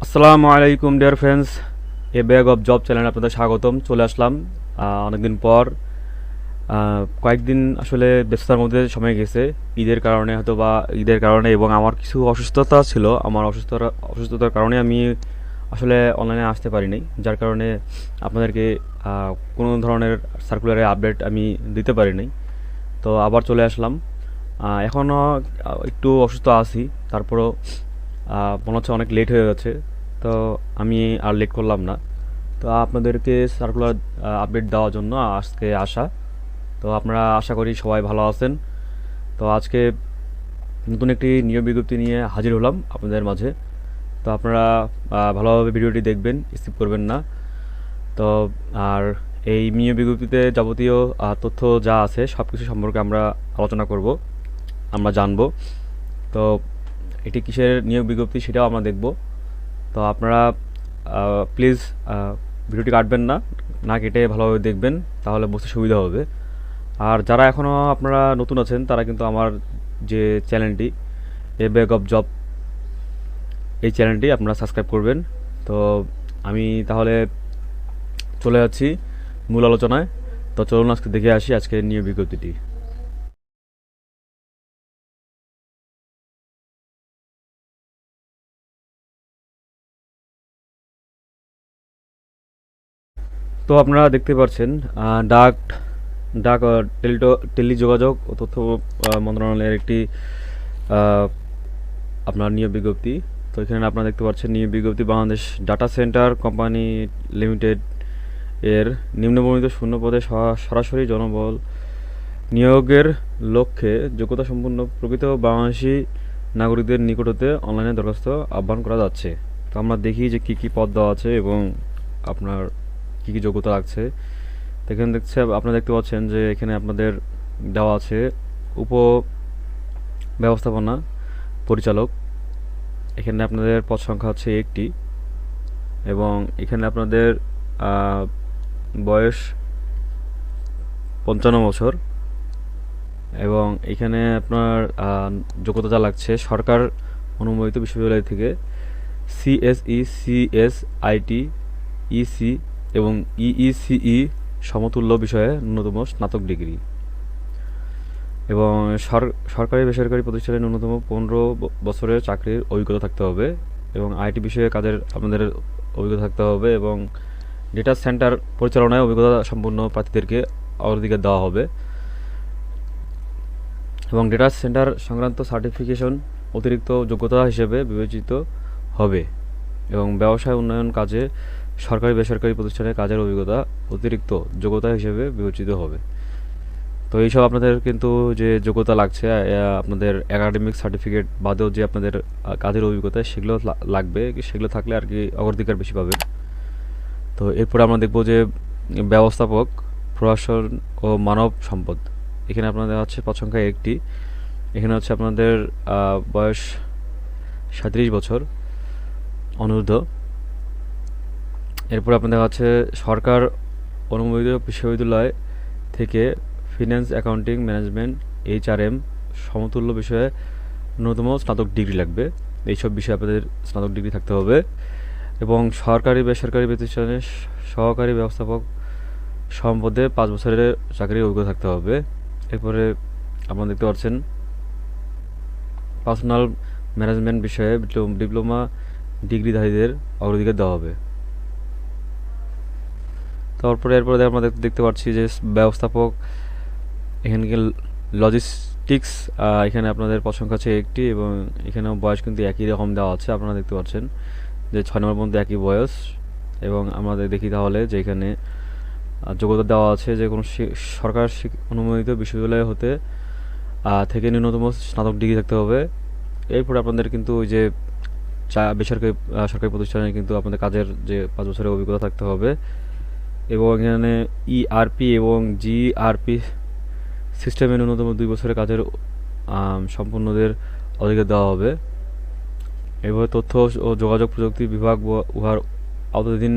আসসালামু আলাইকুম dear friends, A bag of job চ্যানেলে আপনাদের স্বাগতম। চলে আসলাম অনেকদিন পর। কয়েকদিন আসলে ব্যস্ততার মধ্যে সময় গেছে, ঈদের কারণে হয়তো বা ঈদের কারণে, এবং আমার কিছু অসুস্থতা ছিল। আমার অসুস্থতার কারণে আমি আসলে অনলাইনে আসতে পারিনি, যার কারণে আপনাদেরকে কোনো ধরনের সার্কুলারে আপডেট আমি দিতে পারিনি। তো আবার চলে আসলাম। এখনও একটু অসুস্থ আছি, তারপরও মনে হচ্ছে অনেক লেট হয়ে গেছে। তো আমি আর লেট করলাম না। তো আপনাদেরকে সার্কুলার আপডেট দেওয়ার জন্য আজকে আসা। তো আপনারা আশা করি সবাই ভালো আছেন। তো আজকে নতুন একটি নিয়োগ বিজ্ঞপ্তি নিয়ে হাজির হলাম আপনাদের মাঝে। তো আপনারা ভালোভাবে ভিডিওটি দেখবেন, স্কিপ করবেন না। তো আর এই নিয়োগ বিজ্ঞপ্তিতে যাবতীয় তথ্য যা আছে সব কিছু সম্পর্কে আমরা আলোচনা করব, আমরা জানব। তো এটি কিসের নিয়োগ বিজ্ঞপ্তি সেটাও আমরা দেখব। তো আপনারা প্লিজ ভিডিওটি কাটবেন না, না কেটে ভালোভাবে দেখবেন, তাহলে বুঝতে সুবিধা হবে। আর যারা এখনও আপনারা নতুন আছেন, তারা কিন্তু আমার যে চ্যানেলটি এ ব্যাগ অফ জব, এই চ্যানেলটি আপনারা সাবস্ক্রাইব করবেন। তো আমি তাহলে চলে যাচ্ছি মূল আলোচনায়। তো চলুন আজকে দেখে আসি আজকের নিয়োগ বিজ্ঞপ্তিটি। তো আপনারা দেখতে পাচ্ছেন ডাক ডাক টেলিযোগাযোগ ও তথ্য মন্ত্রণালয়ের একটি আহ, আপনার নিয়োগ বিজ্ঞপ্তি। তো এখানে আপনারা দেখতে পাচ্ছেন নিয়োগ বিজ্ঞপ্তি Bangladesh data centre company limited এর নিম্নবর্ণিত শূন্য পদে সরাসরি জনবল নিয়োগের লক্ষ্যে যোগ্যতা সম্পন্ন প্রকৃত বাংলাদেশি নাগরিকদের নিকট হতে অনলাইনে দরখাস্ত আহ্বান করা যাচ্ছে। তো আমরা দেখি যে কী কী পদ দেওয়া আছে এবং আপনার কী কী যোগ্যতা লাগছে। তো এখানে আপনারা দেখতে পাচ্ছেন যে এখানে আপনাদের দেওয়া আছে উপ ব্যবস্থাপনা পরিচালক। এখানে আপনাদের পদ সংখ্যা হচ্ছে একটি, এবং এখানে আপনাদের বয়স 55 বছর, এবং এখানে আপনার যোগ্যতা যা লাগছে সরকার অনুমোদিত বিশ্ববিদ্যালয় থেকে সিএসই, সিএসআইটি, ইসি এবং ইইসিই সমতুল্য বিষয়ে ন্যূনতম স্নাতক ডিগ্রি, এবং সরকারি বেসরকারি প্রতিষ্ঠানে ন্যূনতম 15 বছরের চাকরির অভিজ্ঞতা থাকতে হবে, এবং আইটি বিষয়ে কাজের আপনাদের অভিজ্ঞতা থাকতে হবে, এবং ডেটা সেন্টার পরিচালনায় অভিজ্ঞতা সম্পন্ন প্রার্থীদেরকে অগ্রাধিকার দেওয়া হবে, এবং ডেটা সেন্টার সংক্রান্ত সার্টিফিকেশন অতিরিক্ত যোগ্যতা হিসেবে বিবেচিত হবে, এবং ব্যবসায় উন্নয়ন কাজে সরকারি বেসরকারি প্রতিষ্ঠানে কাজের অভিজ্ঞতা অতিরিক্ত যোগ্যতা হিসেবে বিবেচিত হবে। তো এইসব আপনাদের কিন্তু যে যোগ্যতা লাগছে, আপনাদের একাডেমিক সার্টিফিকেট বাদেও যে আপনাদের কাজের অভিজ্ঞতা সেগুলো লাগবে, সেগুলো থাকলে আর কি অগ্রাধিকার বেশি পাবেন। তো এরপরে আমরা দেখব যে ব্যবস্থাপক প্রশাসন ও মানব সম্পদ। এখানে আপনাদের হচ্ছে পদ সংখ্যা একটি। এখানে হচ্ছে আপনাদের বয়স 37 বছর অনূর্ধ্ব। এরপর আপনাদের হচ্ছে সরকার অনুমোদিত বিশ্ববিদ্যালয় থেকে ফিন্যান্স, অ্যাকাউন্টিং, ম্যানেজমেন্ট, এইচআরএম সমতুল্য বিষয়ে ন্যূনতম স্নাতক ডিগ্রি লাগবে। এইসব বিষয়ে আপনাদের স্নাতক ডিগ্রি থাকতে হবে, এবং সরকারি বেসরকারি প্রতিষ্ঠানে সহকারী ব্যবস্থাপক সম্পদে 5 বছরের চাকরির অভিজ্ঞতা থাকতে হবে। এরপরে আপনারা দেখতে পাচ্ছেন পার্সোনাল ম্যানেজমেন্ট বিষয়ে ডিপ্লোমা ডিগ্রিধারীদের অগ্রাধিকার দেওয়া হবে। এরপরে আমরা দেখতে পাচ্ছি যে ব্যবস্থাপক, এখানে লজিস্টিক্স, এখানে আপনাদের পদ সংখ্যা আছে একটি, এবং এখানেও বয়স কিন্তু একই রকম দেওয়া আছে। আপনারা দেখতে পাচ্ছেন যে 6 নম্বর পর্যন্ত একই বয়স, এবং আমাদের দেখি তাহলে যে এখানে যোগ্যতা দেওয়া আছে যে কোনো সরকার অনুমোদিত বিশ্ববিদ্যালয় হতে থেকে ন্যূনতম স্নাতক ডিগ্রি থাকতে হবে। এরপর আপনাদের কিন্তু ওই যে বেসরকারি সরকারি প্রতিষ্ঠানে কিন্তু আপনাদের কাজের যে 5 বছরের অভিজ্ঞতা থাকতে হবে, এবং এখানে ইআরপি এবং জিআরপি সিস্টেমে ন্যূনতম 2 বছরের কাজের সম্পন্নদের অধিকার দেওয়া হবে। এভাবে তথ্য ও যোগাযোগ প্রযুক্তি বিভাগ উহার আওতাধীন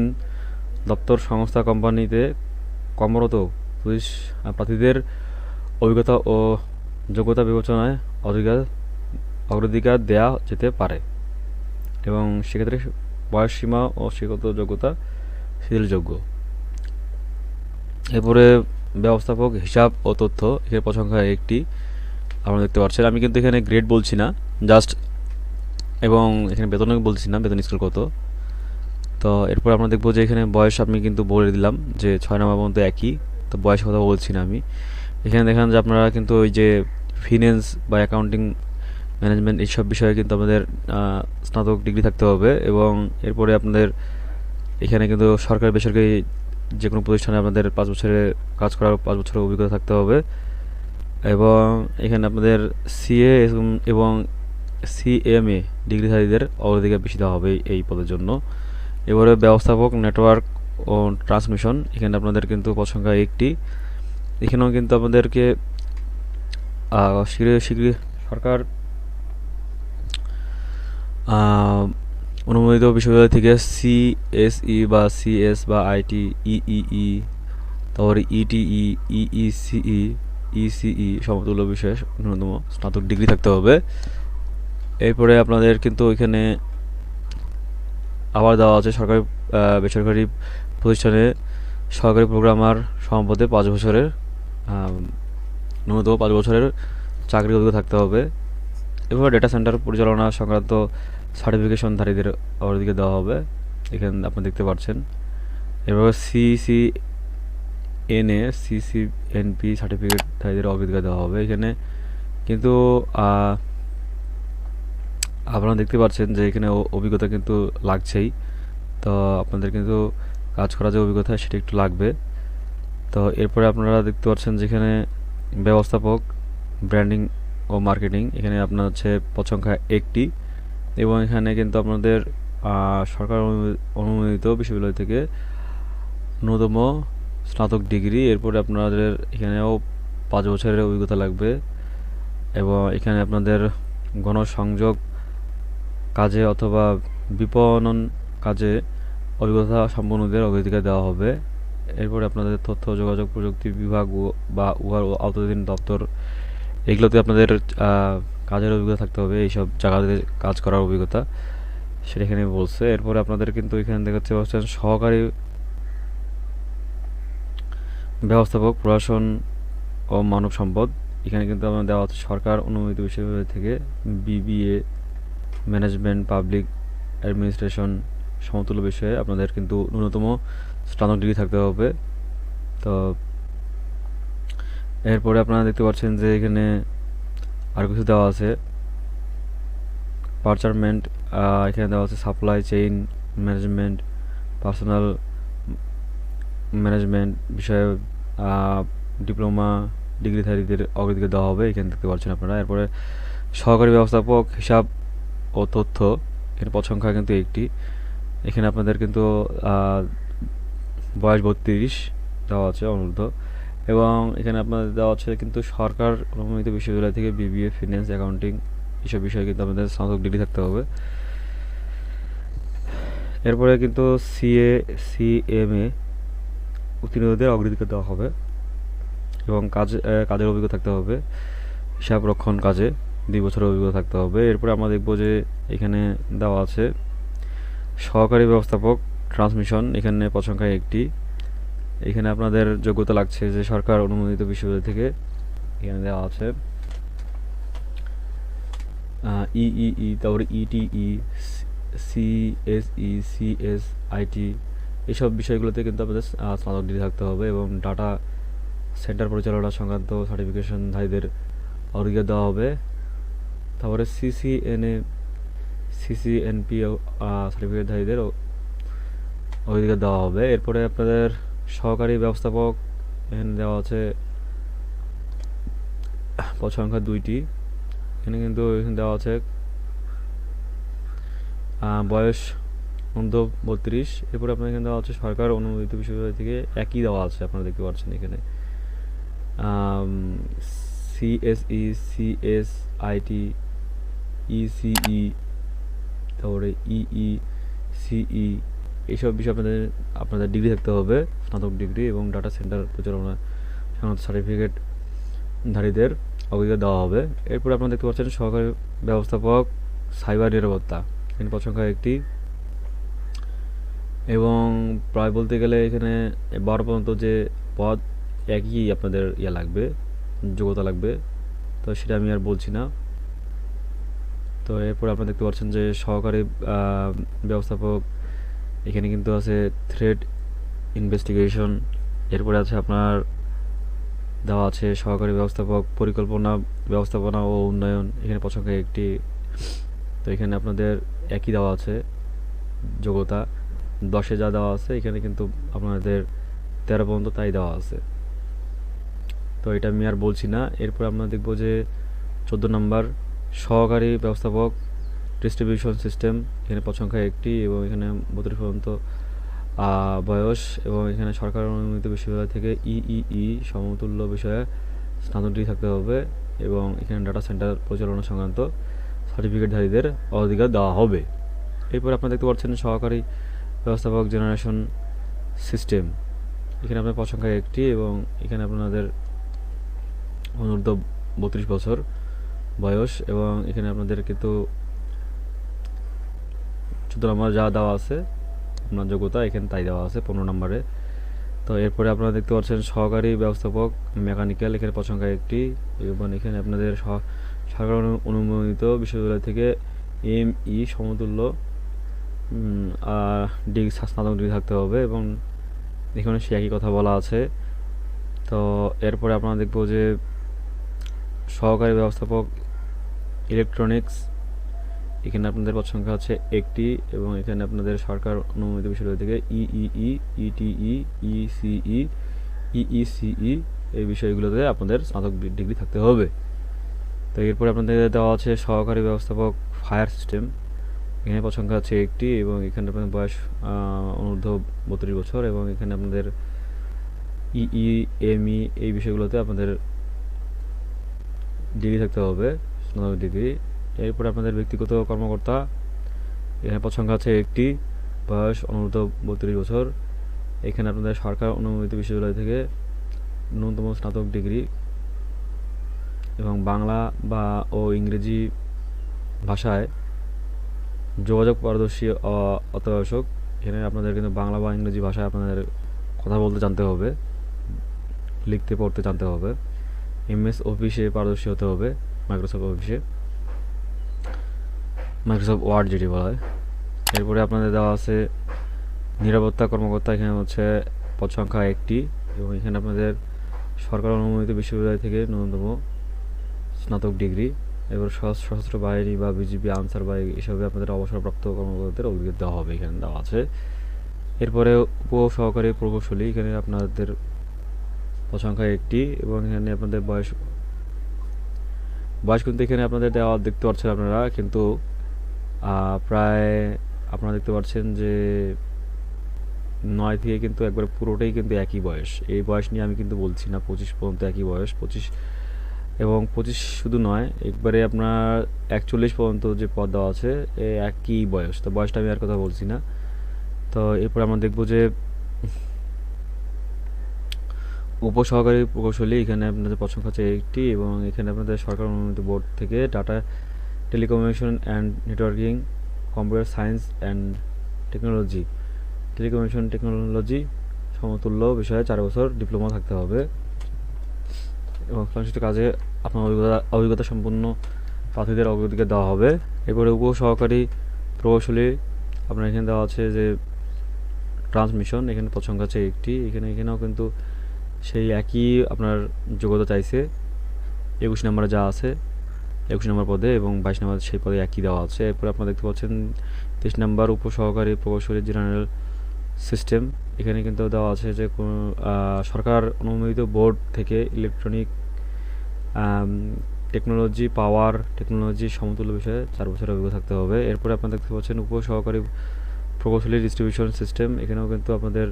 দপ্তর, সংস্থা, কোম্পানিতে কর্মরত প্রার্থীদের অভিজ্ঞতা ও যোগ্যতা বিবেচনায় অগ্রাধিকার দেওয়া যেতে পারে, এবং সেক্ষেত্রে বয়স সীমা ও শিক্ষাগত যোগ্যতা শিথিলযোগ্য। এরপরে ব্যবস্থাপক হিসাব ও তথ্য, এখানে পদ সংখ্যা একটি। আপনারা দেখতে পাচ্ছেন আমি কিন্তু এখানে গ্রেড বলছি না, জাস্ট, এবং এখানে বেতনও বলছি না, বেতন স্কেল কত। তো এরপর আমরা দেখবো যে এখানে বয়স আমি কিন্তু বলে দিলাম যে 6 নম্বর পর্যন্ত একই, তো বয়সের কথা বলছি না আমি। এখানে দেখেন যে আপনারা কিন্তু ওই যে ফিন্যান্স বা অ্যাকাউন্টিং, ম্যানেজমেন্ট এইসব বিষয়ে কিন্তু আপনাদের স্নাতক ডিগ্রি থাকতে হবে। এবং এরপরে আপনাদের এখানে কিন্তু সরকারি বেসরকারি যে কোনো প্রতিষ্ঠানে আপনাদের 5 বছরের কাজ করার 5 বছরের অভিজ্ঞতা থাকতে হবে। এবং এখানে আপনাদের সিএ এবং সিএমএ ডিগ্রিধারীদের অগ্রাধিকার বেশি দেওয়া হবে এই পদের জন্য। এবারে ব্যবস্থাপক নেটওয়ার্ক ও ট্রান্সমিশন, এখানে আপনাদের কিন্তু পদ সংখ্যা একটি। এখানেও কিন্তু আপনাদেরকে শীঘ্রই সরকার অনুমোদিত বিশ্ববিদ্যালয় থেকে সিএসই বা সিএস বা আইটি, ইইই, তারপরে ইটিই, ইইসিই, ইসিই সমতুল্য বিষয়ে ন্যূনতম স্নাতক ডিগ্রি থাকতে হবে। এরপরে আপনাদের কিন্তু এখানে আবার দেওয়া আছে সরকারি বেসরকারি প্রতিষ্ঠানে সহকারী প্রোগ্রামার সমাপদে 5 বছরের ন্যূনতম 5 বছরের চাকরির অভিজ্ঞতা থাকতে হবে। এরপর ডেটা সেন্টার পরিচালনা সংক্রান্ত সার্টিফিকেশনধারীদের অগ্রাধিকার দেওয়া হবে, এখানে আপনি দেখতে পাচ্ছেন। এরপর সিসিএনএ, সিসিএনপি সার্টিফিকেটধারীদের অগ্রাধিকার দেওয়া হবে। এখানে কিন্তু আপনারা দেখতে পাচ্ছেন যে এখানে অভিজ্ঞতা কিন্তু লাগছেই, তো আপনাদের কিন্তু কাজ করা যে অভিজ্ঞতা সেটা একটু লাগবে। তো এরপরে আপনারা দেখতে পাচ্ছেন যেখানে ব্যবস্থাপক ব্র্যান্ডিং ও মার্কেটিং, এখানে আপনার হচ্ছে পদ সংখ্যা একটি। এবং এখানে কিন্তু আপনাদের সরকার অনুমোদিত বিশ্ববিদ্যালয় থেকে ন্যূনতম স্নাতক ডিগ্রি। এরপরে আপনাদের এখানেও 5 বছরের অভিজ্ঞতা লাগবে। এবং এখানে আপনাদের গণসংযোগ কাজে অথবা বিপণন কাজে অভিজ্ঞতা সম্পন্নদের অগ্রাধিকার দেওয়া হবে। এরপরে আপনাদের তথ্য যোগাযোগ প্রযুক্তি বিভাগ বা উহার আওতাধীন দপ্তর, এগুলোতে আপনাদের কাজের অভিজ্ঞতা থাকতে হবে, এইসব জায়গাতে কাজ করার অভিজ্ঞতা সেটা এখানে বলছে। এরপরে আপনাদের কিন্তু এখানে দেখাচ্ছে হচ্ছেন সহকারী ব্যবস্থাপক প্রশাসন ও মানব সম্পদ, এখানে কিন্তু আপনার দেওয়া হচ্ছে সরকার অনুমোদিত বিশ্ববিদ্যালয় থেকে বিবিএ ম্যানেজমেন্ট পাবলিক অ্যাডমিনিস্ট্রেশন সমতুল্য বিষয়ে আপনাদের কিন্তু ন্যূনতম স্নাতক ডিগ্রি থাকতে হবে। তো এরপরে আপনারা দেখতে পাচ্ছেন যে এখানে আর কিছু দেওয়া আছে, পারচারমেন্ট, এখানে দেওয়া আছে supply chain management, personal management বিষয়ে ডিপ্লোমা ডিগ্রিধারীদের অগ্রাধিকার দেওয়া হবে, এখানে দেখতে পাচ্ছেন আপনারা। এরপরে সহকারী ব্যবস্থাপক হিসাব ও তথ্য, এখানে পদ সংখ্যা কিন্তু একটি। এখানে আপনাদের কিন্তু বয়স 32 দেওয়া আছে অনুরোধ। এবং এখানে আপনাদের দেওয়া আছে কিন্তু সরকার অনুমোদিত বিশ্ববিদ্যালয় থেকে বিবিএ ফিন্যান্স অ্যাকাউন্টিং এইসব বিষয়ে কিন্তু আপনাদের স্নাতক ডিগ্রি থাকতে হবে। এরপরে কিন্তু সিএমএ উত্তীর্ণদের অগ্রাধিকার দেওয়া হবে এবং কাজের অভিজ্ঞতা থাকতে হবে, হিসাব রক্ষণ কাজে 2 বছরের অভিজ্ঞতা থাকতে হবে। এরপরে আমরা দেখব যে এখানে দেওয়া আছে সহকারী ব্যবস্থাপক ট্রান্সমিশন, এখানে পদ সংখ্যা একটি। এখানে আপনাদের যোগ্যতা লাগছে যে সরকার অনুমোদিত বিশ্ববিদ্যালয় থেকে, এখানে দেওয়া আছে ইইই, তারপরে ইটিই, সিএসই, সিএস, আইটি, এইসব বিষয়গুলোতে কিন্তু আপনাদের স্নাতক ডিগ্রি থাকতে হবে। এবং ডাটা সেন্টার পরিচালনা সংক্রান্ত সার্টিফিকেশনধারীদের অগ্রাধিকার দেওয়া হবে। তারপরে সিসিএনএ, সিসিএনপি সার্টিফিকেটধারীদের অগ্রাধিকার দেওয়া হবে। এরপরে আপনাদের সহকারী ব্যবস্থাপক, এখানে দেওয়া আছে পদ সংখ্যা 2টি। এখানে কিন্তু এখানে দেওয়া আছে বয়স 32। এরপরে আপনার এখানে দেওয়া আছে সরকার অনুমোদিত বিশ্ববিদ্যালয় থেকে, একই দেওয়া আছে আপনারা দেখতে পাচ্ছেন এখানে সিএসই, সিএস, আইটি, ইসিই, তারপরে ইইসিই, এইসব বিষয়ে আপনাদের ডিগ্রি থাকতে হবে, স্নাতক ডিগ্রি। এবং ডাটা সেন্টার পরিচালনা সংক্রান্ত সার্টিফিকেটধারীদের অগ্রাধিকার দেওয়া হবে। এরপরে আপনারা দেখতে পাচ্ছেন সহকারী ব্যবস্থাপক সাইবার নিরাপত্তা, এখানে পদ সংখ্যা একটি। এবং প্রায় বলতে গেলে এখানে 12 পর্যন্ত যে পদ একই আপনাদের লাগবে, যোগ্যতা লাগবে, তো সেটা আমি আর বলছি না। তো এরপর আপনারা দেখতে পাচ্ছেন যে সহকারী ব্যবস্থাপক, এখানে কিন্তু আছে থ্রেড ইনভেস্টিগেশন। এরপরে আছে আপনার দেওয়া আছে সহকারী ব্যবস্থাপক ব্যবস্থাপনা ও উন্নয়ন, এখানে পছন্দের একটি। তো এখানে আপনাদের একই দেওয়া আছে যোগ্যতা, 10-এ যা দেওয়া আছে এখানে কিন্তু আপনাদের 13 পর্যন্ত তাই দেওয়া আছে। তো এটা আমি আর বলছি না। এরপর আমরা দেখব যে 14 নম্বর সহকারী ব্যবস্থাপক ডিস্ট্রিবিউশন সিস্টেম, এখানে পদ সংখ্যা একটি এবং এখানে 32 পর্যন্ত বয়স, এবং এখানে সরকার অনুমোদিত বিশ্ববিদ্যালয় থেকে ইইই সমতুল্য বিষয়ে স্নাতক ডিগ্রি থাকতে হবে, এবং এখানে ডাটা সেন্টার পরিচালনা সংক্রান্ত সার্টিফিকেটধারীদের অধিকার দেওয়া হবে। এরপর আপনারা দেখতে পাচ্ছেন সহকারী ব্যবস্থাপক জেনারেশন সিস্টেম, এখানে আপনার পদ সংখ্যা একটি এবং এখানে আপনাদের অনূর্ধ্ব 32 বছর বয়স, এবং এখানে আপনাদের কিন্তু 14 নম্বর যা দেওয়া আছে আপনার যোগ্যতা এখানে তাই দেওয়া আছে 15 নম্বরে। তো এরপরে আপনারা দেখতে পাচ্ছেন সহকারী ব্যবস্থাপক মেকানিক্যাল, এখানে পদ সংখ্যা একটি এবং এখানে আপনাদের সরকার অনুমোদিত বিশ্ববিদ্যালয় থেকে এমই সমতুল্য ডিগ্রি স্নাতক ডিগ্রি থাকতে হবে, এবং এখানে সে একই কথা বলা আছে। তো এরপরে আপনারা দেখব যে সহকারী ব্যবস্থাপক ইলেকট্রনিক্স, এখানে আপনাদের পদ সংখ্যা আছে একটি এবং এখানে আপনাদের সরকার অনুমোদিত বিশ্ববিদ্যালয় থেকে ইইই, ইটিই, ইসিই, ইইসিই এই বিষয়গুলোতে আপনাদের স্নাতক ডিগ্রি থাকতে হবে। তো এরপরে আপনাদের দেওয়া আছে সহকারী ব্যবস্থাপক ফায়ার সিস্টেম, এখানে পদ সংখ্যা আছে একটি এবং এখানে আপনাদের বয়স অনূর্ধ্ব 32 বছর, এবং এখানে আপনাদের ইই, এমই এই বিষয়গুলোতে আপনাদের ডিগ্রি থাকতে হবে, স্নাতক ডিগ্রি। এরপরে আপনাদের ব্যক্তিগত কর্মকর্তা, এখানে পদ সংখ্যা আছে একটি, বয়স অনূর্ধ্ব 32 বছর, এখানে আপনাদের সরকার অনুমোদিত বিশ্ববিদ্যালয় থেকে ন্যূনতম স্নাতক ডিগ্রি এবং বাংলা ও ইংরেজি ভাষায় যোগাযোগ পারদর্শী অত্যাবশ্যক। এখানে আপনাদের কিন্তু বাংলা বা ইংরেজি ভাষায় আপনাদের কথা বলতে জানতে হবে, লিখতে পড়তে জানতে হবে। এমএস অফিসে পারদর্শী হতে হবে, মাইক্রোসফট অফিসে, মাইক্রোসফট ওয়ার্ড যেটি বলা হয়। এরপরে আপনাদের দেওয়া আছে নিরাপত্তা কর্মকর্তা, এখানে হচ্ছে পদ সংখ্যা একটি এবং এখানে আপনাদের সরকার অনুমোদিত বিশ্ববিদ্যালয় থেকে ন্যূনতম স্নাতক ডিগ্রি। এবার সশস্ত্র বাহিনী বা বিজিবি, আনসার বা এসবে আপনাদের অবসরপ্রাপ্ত কর্মকর্তাদের অভিজ্ঞতা দেওয়া হবে, এখানে দেওয়া আছে। এরপরে উপসহকারী প্রকৌশলী, এখানে আপনাদের পদ সংখ্যা একটি এবং এখানে আপনাদের বয়স কিন্তু এখানে আপনাদের দেওয়া দেখতে পাচ্ছেন আপনারা, কিন্তু প্রায় আপনারা দেখতে পাচ্ছেন যে 9 থেকে কিন্তু একবার পুরোটাই কিন্তু একই বয়স। এই বয়স নিয়ে আমি কিন্তু বলছি না, 25 পর্যন্ত একই বয়স, 25 এবং 25 শুধু নয়, একবারে আপনার 41 পর্যন্ত যে পদ দেওয়া আছে একই বয়স। তো বয়সটা আমি আর কথা বলছি না। তো এরপর আমরা দেখব যে উপসহকারী প্রকৌশলী, এখানে আপনাদের পদ সংখ্যা আছে একটি এবং এখানে আপনাদের সরকার অনুমোদিত বোর্ড থেকে data telecommunication and networking, computer science and technology, telecommunication technology সমতুল্য বিষয়ে 4 বছর ডিপ্লোমা থাকতে হবে এবং সংশ্লিষ্ট কাজে আপনার অভিজ্ঞতা সম্পন্ন প্রার্থীদের অগ্রাধিকার দেওয়া হবে। এরপরে উপসহকারী প্রকৌশলী আপনার এখানে দেওয়া আছে যে ট্রান্সমিশন, এখানে পদ সংখ্যা আছে একটি, এখানেও কিন্তু সেই একই আপনার যোগ্যতা চাইছে, 21 নম্বরে যা আছে 21 নম্বর পদে এবং 22 নম্বর সেই পদে একই দেওয়া আছে। এরপরে আপনারা দেখতে পাচ্ছেন 23 নম্বর উপসহকারী প্রকৌশলী জেনারেল সিস্টেম, এখানে কিন্তু দেওয়া আছে যে সরকার অনুমোদিত বোর্ড থেকে ইলেকট্রনিক টেকনোলজি, পাওয়ার টেকনোলজি সমতুল্য বিষয়ে 4 বছরের অভিজ্ঞতা থাকতে হবে। এরপরে আপনারা দেখতে পাচ্ছেন উপসহকারী প্রকৌশলী ডিস্ট্রিবিউশন সিস্টেম, এখানেও কিন্তু আপনাদের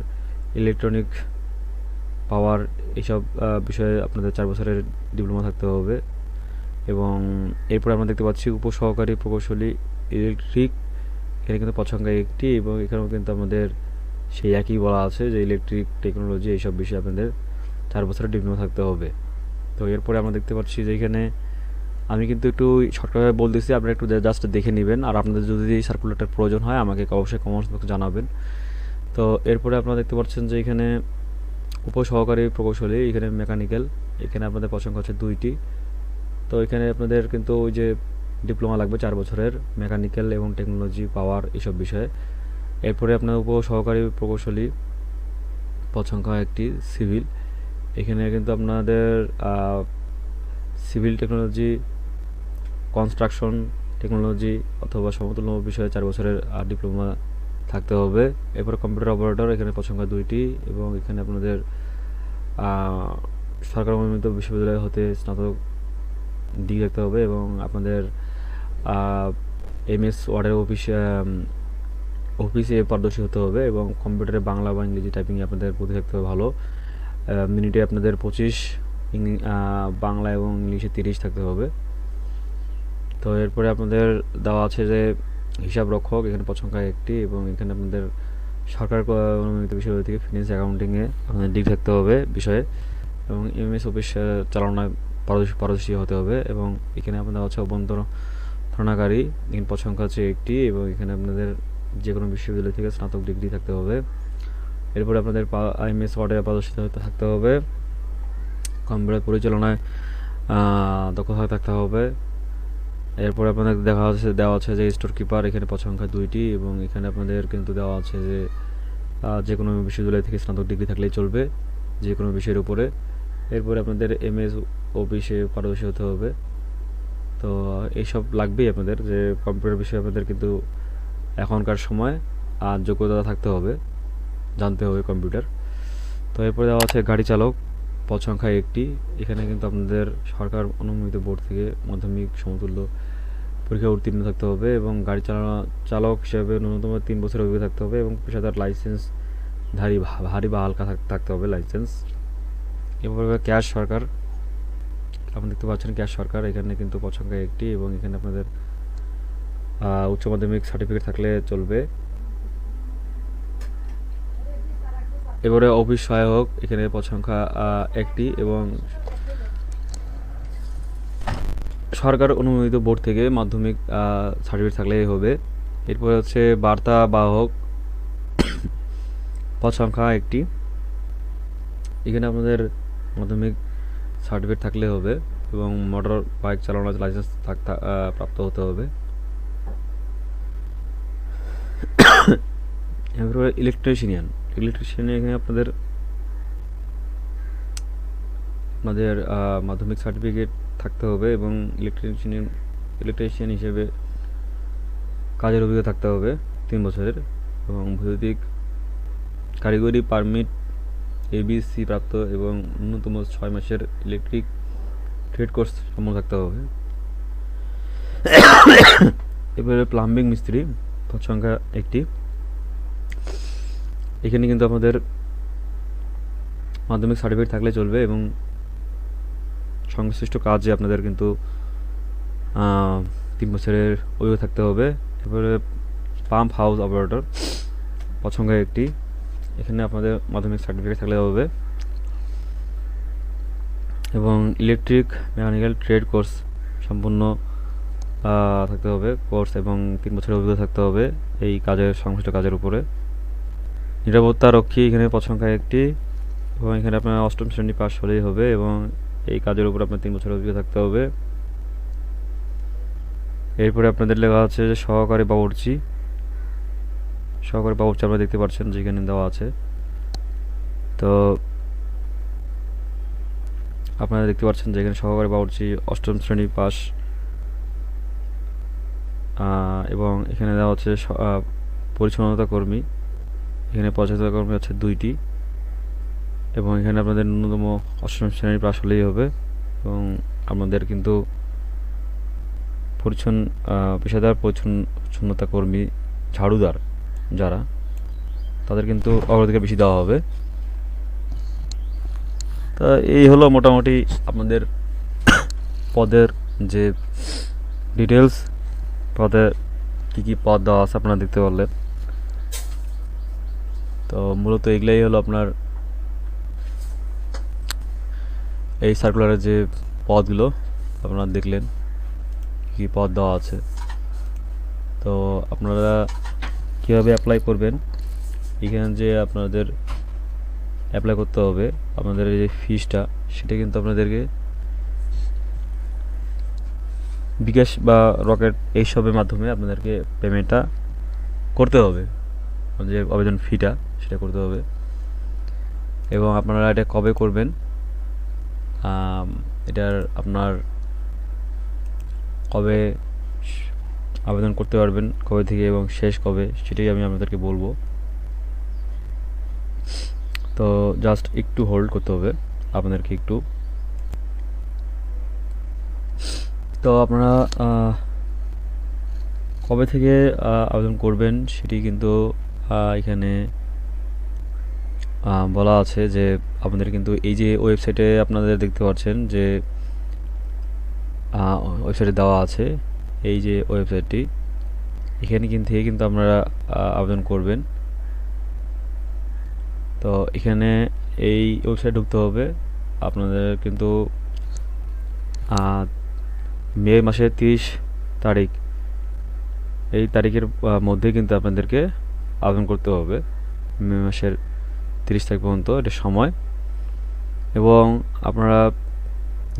ইলেকট্রনিক, পাওয়ার এইসব বিষয়ে আপনাদের 4 বছরের ডিপ্লোমা থাকতে হবে। এবং এরপরে আমরা দেখতে পাচ্ছি উপসহকারী প্রকৌশলী ইলেকট্রিক, এখানে কিন্তু পদ সংখ্যা একটি এবং এখানেও কিন্তু আমাদের সেই একই বলা আছে যে ইলেকট্রিক টেকনোলজি এইসব বিষয়ে আপনাদের 4 বছরের ডিপ্লোমা থাকতে হবে। তো এরপরে আমরা দেখতে পাচ্ছি যে এখানে আমি কিন্তু একটু শর্টকাটভাবে বলতেছি, আপনারা একটু জাস্ট দেখে নেবেন, আর আপনাদের যদি সার্কুলারটার প্রয়োজন হয় আমাকে অবশ্যই কমেন্টস বক্সে জানাবেন। তো এরপরে আপনারা দেখতে পাচ্ছেন যে এখানে উপসহকারী প্রকৌশলী, এখানে মেকানিক্যাল, এখানে আপনাদের পদ সংখ্যা হচ্ছে 2টি। তো এখানে আপনাদের কিন্তু ওই যে ডিপ্লোমা লাগবে 4 বছরের মেকানিক্যাল এবং টেকনোলজি পাওয়ার এইসব বিষয়ে। এরপরে আপনার উপসহকারী প্রকৌশলী পদ সংখ্যা 1টি, সিভিল, এখানে কিন্তু আপনাদের সিভিল টেকনোলজি, কনস্ট্রাকশন টেকনোলজি অথবা সমতুল্য বিষয়ে 4 বছরের ডিপ্লোমা থাকতে হবে। এরপরে কম্পিউটার অপারেটর, এখানে পদ সংখ্যা 2টি এবং এখানে আপনাদের সরকার অনুমোদিত বিশ্ববিদ্যালয় হতে স্নাতক ডিগ্রি রাখতে হবে এবং আপনাদের MS ওয়ার্ডের অফিসে পারদর্শী হতে হবে এবং কম্পিউটারে বাংলা বা ইংরেজি টাইপিংয়ে আপনাদের প্রতি থাকতে হবে ভালো। মিনিটে আপনাদের 25, বাংলা এবং ইংলিশে 30 থাকতে হবে। তো এরপরে আপনাদের দেওয়া আছে যে হিসাব রক্ষক, এখানে পদ সংখ্যা 1টি এবং এখানে আপনাদের সরকার অনুমোদিত বিশ্ববিদ্যালয় থেকে ফিনান্স অ্যাকাউন্টিংয়ে আপনাদের ডিগ্রি থাকতে হবে বিষয়ে এবং MS অফিস চালানোয় পারদর্শী হতে হবে এবং এখানে আপনাদের হচ্ছে অভ্যন্তরণকারী, এখানে পদ সংখ্যা হচ্ছে 1টি এবং এখানে আপনাদের যে কোনো বিশ্ববিদ্যালয় থেকে স্নাতক ডিগ্রি থাকতে হবে। এরপরে আপনাদের MS ওয়ার্ডের পারদর্শী থাকতে হবে, কম্পিউটার পরিচালনায় দক্ষতা থাকতে হবে। এরপরে আপনাদের দেওয়া আছে যে স্টোর কিপার, এখানে পদ সংখ্যা 2টি এবং এখানে আপনাদের কিন্তু দেওয়া আছে যে কোনো বিশ্ববিদ্যালয় থেকে স্নাতক ডিগ্রি থাকলেই চলবে যে কোনো বিষয়ের উপরে। এরপরে আপনাদের MS অফিসে পারদর্শী হতে হবে। তো এইসব লাগবেই আপনাদের, যে কম্পিউটার বিষয়ে আপনাদের কিন্তু এখনকার সময় যোগ্যতা থাকতে হবে, জানতে হবে কম্পিউটার। তো এরপরে দেওয়া আছে গাড়ি চালক, পদ সংখ্যা 1টি, এখানে কিন্তু আপনাদের সরকার অনুমোদিত বোর্ড থেকে মাধ্যমিক সমতুল্য পরীক্ষা উত্তীর্ণ থাকতে হবে এবং গাড়ি চালক হিসেবে ন্যূনতম 3 বছরের অভিজ্ঞতা থাকতে হবে এবং পেশাদার লাইসেন্স ভারী বা হালকা থাকতে হবে লাইসেন্স। এরপরে ক্যাশ সরকার, আপনি দেখতে পাচ্ছেন ক্যাশ সরকার, এখানে কিন্তু পদ সংখ্যা 1টি এবং এখানে আপনাদের উচ্চ মাধ্যমিক সার্টিফিকেট থাকলে চলবে। এবারে অফিস সহায়ক, এখানে পদ সংখ্যা 1টি এবং সরকার অনুমোদিত বোর্ড থেকে মাধ্যমিক সার্টিফিকেট থাকলেই হবে। এরপরে হচ্ছে বার্তা বাহক, পদ সংখ্যা 1টি, এখানে আপনাদের মাধ্যমিক সার্টিফিকেট থাকলে হবে এবং মোটর বাইক চালানোর লাইসেন্স প্রাপ্ত হতে হবে। এরপরে ইলেকট্রিশিয়ান, এখানে আপনাদের মাধ্যমিক সার্টিফিকেট থাকতে হবে এবং ইলেকট্রিশিয়ান হিসেবে কাজের অভিজ্ঞতা থাকতে হবে 3 বছরের এবং বৈদ্যুতিক কারিগরি পারমিট ABC প্রাপ্ত এবং ন্যূনতম 6 মাসের ইলেকট্রিক ট্রেড কোর্স সম্পন্ন থাকতে হবে। এবারে প্লাম্বিং মিস্ত্রি, পদ সংখ্যা 1টি, এখানে কিন্তু আপনাদের মাধ্যমিক সার্টিফিকেট থাকলে চলবে এবং সংশ্লিষ্ট কাজে আপনাদের কিন্তু 3 বছরের অভিজ্ঞতা থাকতে হবে। এরপরে পাম্প হাউস অপারেটর, পদ সংখ্যা 1টি, এখানে আপনাদের মাধ্যমিক সার্টিফিকেট থাকলে হবে এবং ইলেকট্রিক মেকানিক্যাল ট্রেড কোর্স সম্পূর্ণ থাকতে হবে কোর্স এবং 3 বছরের অভিজ্ঞতা থাকতে হবে এই কাজের সংশ্লিষ্ট কাজের উপরে। নিরাপত্তা রক্ষী, এখানে পদ সংখ্যা 1টি এবং এখানে আপনার 8ম শ্রেণী পাস হলেই হবে এবং এই কাজের উপর আপনার 3 বছরের অভিজ্ঞতা থাকতে হবে। এরপরে আপনাদের লেখা আছে যে সহকারী বাবুর্চি, আপনারা দেখতে পাচ্ছেন যেখানে দেওয়া আছে। তো আপনারা দেখতে পাচ্ছেন যে এখানে সহকারী বাবুর্চি 8ম শ্রেণী পাস এবং এখানে দেওয়া হচ্ছে পরিচ্ছন্নতা কর্মী, এখানে পরিচ্ছন্নতা কর্মী হচ্ছে 2টি এবং এখানে আপনাদের ন্যূনতম 8ম শ্রেণীর পাস হলেই হবে এবং আপনাদের কিন্তু পেশাদার পরিচ্ছন্নতা কর্মী ঝাড়ুদার যারা, তাদের কিন্তু অগ্রাধিকার বেশি দেওয়া হবে। তা এই হলো মোটামুটি আপনাদের পদের যে ডিটেলস, পদে কী পদ দেওয়া আছে আপনারা দেখতে পারলেন। তো মূলত এগুলাই হলো আপনার এই সার্কুলারের যে পদগুলো আপনারা দেখলেন কী পদ দেওয়া আছে। তো আপনারা কীভাবে অ্যাপ্লাই করবেন এখানে যে আপনাদের অ্যাপ্লাই করতে হবে, আপনাদের এই যে ফিসটা, সেটা কিন্তু আপনাদেরকে বিকাশ বা রকেট এইসবের মাধ্যমে আপনাদেরকে পেমেন্টটা করতে হবে, যে আবেদন ফিটা সেটা করতে হবে। এবং আপনারা এটা কবে করবেন, এটার আপনার কবে আবেদন করতে পারবেন, কবে থেকে এবং শেষ কবে, সেটাই আমি আপনাদেরকে বলবো। তো জাস্ট একটু হোল্ড করতে হবে আপনাদেরকে একটু। তো আপনারা কবে থেকে আবেদন করবেন সেটি কিন্তু এখানে বলা আছে যে আপনাদের কিন্তু এই যে ওয়েবসাইটে আপনাদের দেখতে পাচ্ছেন যে ওয়েবসাইটে দেওয়া আছে, এই যে ওয়েবসাইটটি, এখানে কিন্তু আপনারা আবেদন করবেন। তো এখানে এই ওয়েবসাইট ঢুকতে হবে আপনাদের কিন্তু মে মাসের 30 তারিখ, এই তারিখের মধ্যে কিন্তু আপনাদেরকে আবেদন করতে হবে, মে মাসের 30 তারিখ পর্যন্ত এটা সময়। এবং আপনারা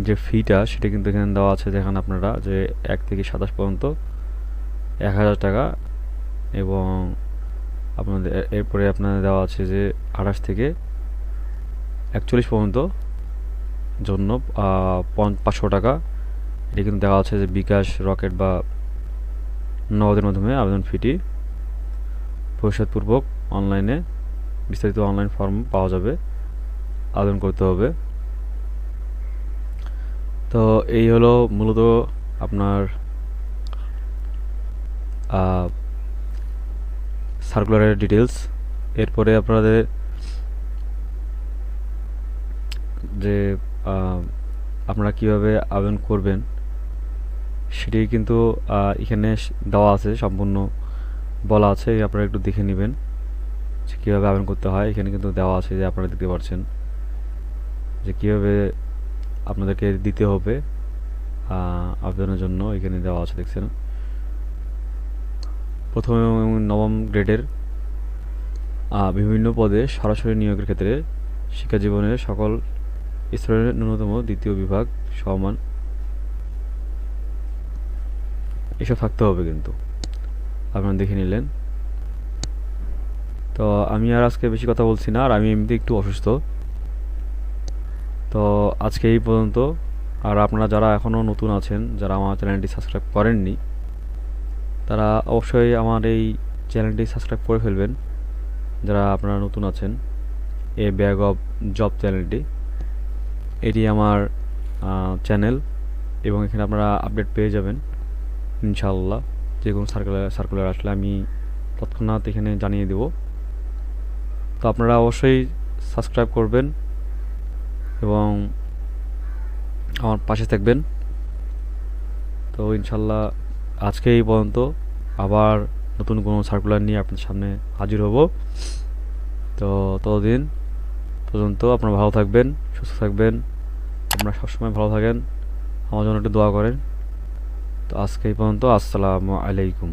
যে ফিটা সেটা কিন্তু এখানে দেওয়া আছে, যেখানে আপনারা যে 1 থেকে 27 পর্যন্ত 1000 টাকা, এবং আপনাদের এরপরে আপনাদের দেওয়া আছে যে 28 থেকে 41 পর্যন্ত জন্য 500 টাকা। এটা কিন্তু দেওয়া আছে যে বিকাশ, রকেট বা নগদের মাধ্যমে আবেদন ফিটি পরিশোধপূর্বক অনলাইনে বিস্তারিত অনলাইন ফর্ম পাওয়া যাবে, আবেদন করতে হবে। তো এই হলো মূলত আপনার সার্কুলারের ডিটেলস। এরপরে আপনাদের যে আপনারা কিভাবে আবেদন করবেন সেটি কিন্তু এখানে দেওয়া আছে, সম্পূর্ণ বলা আছে, আপনারা একটু দেখে নেবেন যে কীভাবে আবেদন করতে হয়। এখানে কিন্তু দেওয়া আছে যে আপনারা দেখতে পাচ্ছেন যে কীভাবে আপনাদেরকে দিতে হবে আবেদনের জন্য, এখানে দেওয়া আছে দেখছেন। প্রথমে 9ম গ্রেডের বিভিন্ন পদে সরাসরি নিয়োগের ক্ষেত্রে শিক্ষা জীবনের সকল স্তরের ন্যূনতম দ্বিতীয় বিভাগ সমান এসব থাকতে হবে, কিন্তু আপনারা দেখে নিলেন। তো আমি আর আজকে বেশি কথা বলছি না, আর আমি এমনিতে একটু অসুস্থ। তো আজকে এই পর্যন্ত। আর আপনারা যারা এখনও নতুন আছেন, যারা আমার চ্যানেলটি সাবস্ক্রাইব করেননি, তারা অবশ্যই আমার এই চ্যানেলটি সাবস্ক্রাইব করে ফেলবেন। যারা আপনারা নতুন আছেন, এ ব্যাগ অফ জব চ্যানেলটি, এটি আমার চ্যানেল, এবং এখানে আপনারা আপডেট পেয়ে যাবেন ইনশাআল্লাহ। যে কোনো সার্কুলার আসলে আমি তৎক্ষণাৎ এখানে জানিয়ে দেব। তো আপনারা অবশ্যই সাবস্ক্রাইব করবেন এবং আমার পাশে থাকবেন। তো ইনশাআল্লাহ আজকে এই পর্যন্ত, আবার নতুন কোনো সার্কুলার নিয়ে আপনাদের সামনে হাজির হব। তো ততদিন পর্যন্ত আপনারা ভালো থাকবেন, সুস্থ থাকবেন, আপনারা সবসময় ভালো থাকেন, আমার জন্য একটু দোয়া করেন। তো আজকে এই পর্যন্ত, আসসালামু আলাইকুম।